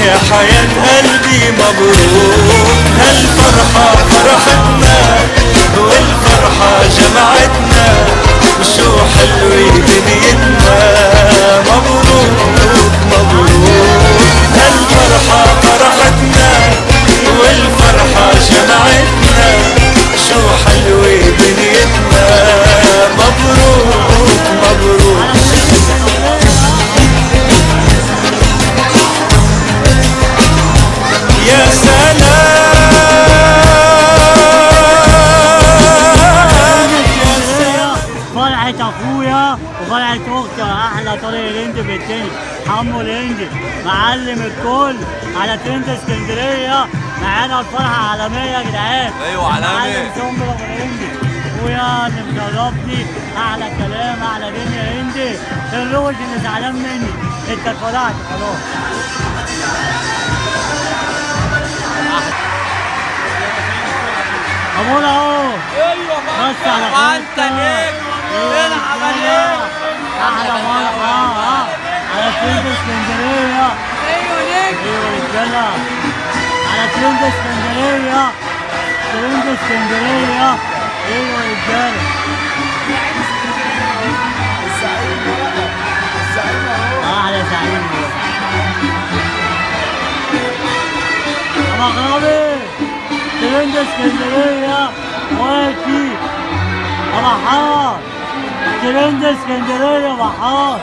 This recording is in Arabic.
يا حياة قلبي مبروك، هالفرحة فرحتنا والفرحة جمعتنا، وشو حلوة دنيتنا. مبروك مبروك، هالفرحة فرحتنا والفرحة جمعتنا، شو حلوة دنيتنا. مبروك مبروك. يا سلام فرحة اخويا وفرحة اختي، احلى طريق الهندي في الدنيا. حمو الهندي معلم الكل على ترند اسكندرية، معانا الفرحة عالمية يا جدعان. ايوه عالمي. معلم سمبل ابو الهندي اخويا اللي مشرفني، احلى كلام احلى دنيا هندي. الروج اللي زعلان مني، انت اتفرجت خلاص. امور اهو. ايوه بص على انت نجم العب عليك. احلى فرحه على ترند اسكندريه. ايوه نجم. ايوه رجاله على ترند اسكندريه، ترند اسكندريه. ايوه رجاله. احلى زعيم مغربي ترند اسكندريه واقفي بحار، ترند اسكندريه بحار.